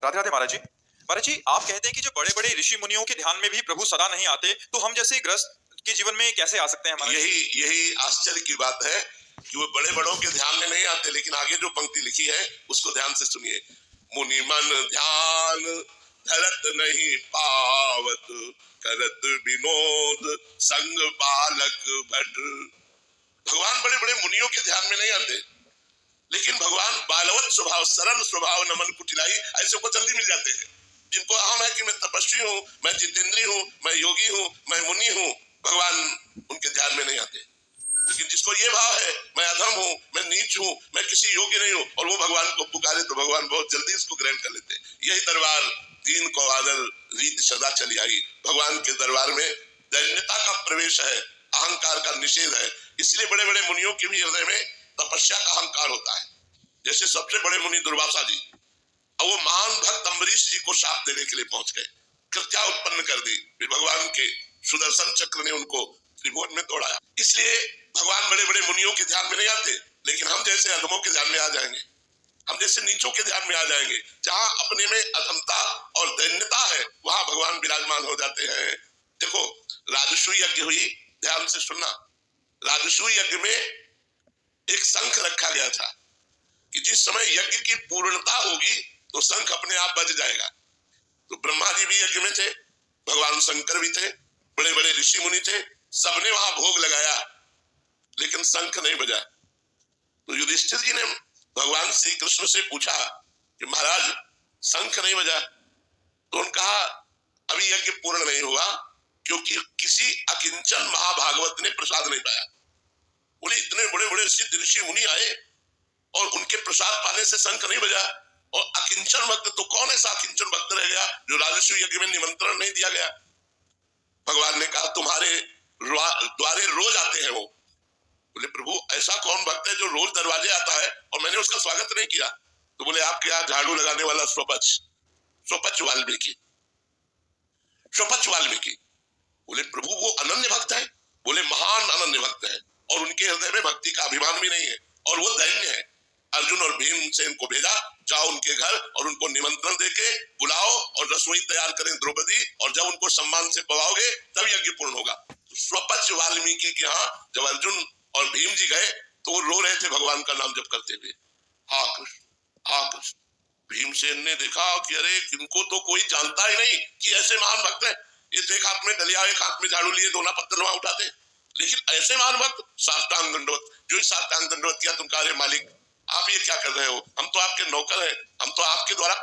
राधे राधे महाराज जी। महाराज जी, आप कहते हैं कि जो बड़े बड़े ऋषि मुनियों के ध्यान में भी प्रभु सदा नहीं आते, तो हम जैसे गृहस्थ के जीवन में कैसे आ सकते हैं महाराज? यही यही आश्चर्य की बात है कि वो बड़े बड़ों के ध्यान में नहीं आते, लेकिन आगे जो पंक्ति लिखी है उसको ध्यान से सुनिए। मुनि मन ध्यान धरत नहीं पावत, करत विनोद संग बालक भट। भगवान बड़े बड़े मुनियों के ध्यान में नहीं आते, लेकिन भगवान बालवत स्वभाव, सरल स्वभाव, नमन कुटिलाई, ऐसे को जल्दी मिल जाते हैं। जिनको अहम है कि मैं तपस्वी हूँ, मैं जितेंद्री हूँ, मैं योगी हूँ, मैं मुनि हूँ, भगवान उनके ध्यान में नहीं आते। लेकिन जिसको ये भाव है मैं अधम हूँ, मैं नीच हूँ, मैं किसी योग्य नहीं हूँ, और वो भगवान को पुकारे तो भगवान बहुत जल्दी इसको ग्रहण कर लेते। यही दरबार दीन को आदर रीत सदा चली आई। भगवान के दरबार में दैन्यता का प्रवेश है, अहंकार का निषेध है। इसलिए बड़े बड़े मुनियों के भी हृदय में तपस्या का अहंकार होता है। जैसे सबसे बड़े मुनि दुर्वासा जी, और वो महान भक्त अम्बरीश जी को शाप देने के लिए पहुंच गए, कृत्या उत्पन्न कर दी, फिर भगवान के सुदर्शन चक्र ने उनको त्रिभुवन में तोड़ाया। इसलिए भगवान बड़े बड़े मुनियों के ध्यान में नहीं आते, लेकिन हम जैसे अधमों के ध्यान में आ जाएंगे, हम जैसे नीचों के ध्यान में आ जाएंगे। जहां अपने में अधमता और दैन्यता है, वहां भगवान विराजमान हो जाते हैं। देखो, राजसूय यज्ञ हुई, ध्यान से सुनना। राजसूय यज्ञ में एक शंख रखा गया था कि जिस समय यज्ञ की पूर्णता होगी तो शंख अपने आप बज जाएगा। तो ब्रह्मा जी भी यज्ञ में थे, भगवान शंकर भी थे, बड़े बड़े ऋषि मुनि थे, सबने वहां भोग लगाया, लेकिन शंख नहीं बजा। तो युधिष्ठिर जी ने भगवान श्री कृष्ण से पूछा कि महाराज शंख नहीं बजा, तो उन्होंने कहा अभी यज्ञ पूर्ण नहीं हुआ, क्योंकि किसी अकिंचन महाभागवत ने प्रसाद नहीं पाया। बोले इतने बड़े बड़े सिद्ध ऋषि मुनि आए और उनके प्रसाद पाने से शंख नहीं बजा, और अकिंचन भक्त, तो कौन ऐसा अकिंचन भक्त रह गया जो राजसूय यज्ञ में निमंत्रण नहीं दिया गया? भगवान ने कहा तुम्हारे द्वारे रोज आते हैं वो। बोले प्रभु ऐसा कौन भक्त है जो रोज दरवाजे आता है और मैंने उसका स्वागत नहीं किया? तो बोले आपके यहाँ झाड़ू लगाने वाला स्वपच वाल्मीकि। बोले प्रभु वो अनन्य भक्त है? बोले महान अनन्य भक्त है, और उनके हृदय में भक्ति का अभिमान भी नहीं है, और वो दैन्य है। अर्जुन और भीम से इनको भेजा, जाओ उनके घर और उनको निमंत्रण देके बुलाओ और रसोई तैयार करें द्रौपदी, और जब उनको सम्मान से पवाओगे तब यज्ञ पूर्ण होगा। स्वपच वाल्मीकि के यहाँ जब अर्जुन और भीम जी गए तो वो रो रहे थे भगवान का नाम जप करते हुए, हा कृष्ण हा कृष्ण। भीमसेन ने देखा कि अरे इनको तो कोई जानता ही नहीं कि ऐसे महान भक्त है। ये एक हाथ में डलिया, एक हाथ में झाड़ू लिए, दोनों पत्थर वहां उठाते, लेकिन ऐसे महान भक्त साष्टांग दंडवत। जो साष्टांग दंडवत किया, तुम कहा मालिक आप ये क्या कर रहे हो? हम तो आपके नौकर हैं, हम तो आपके द्वारा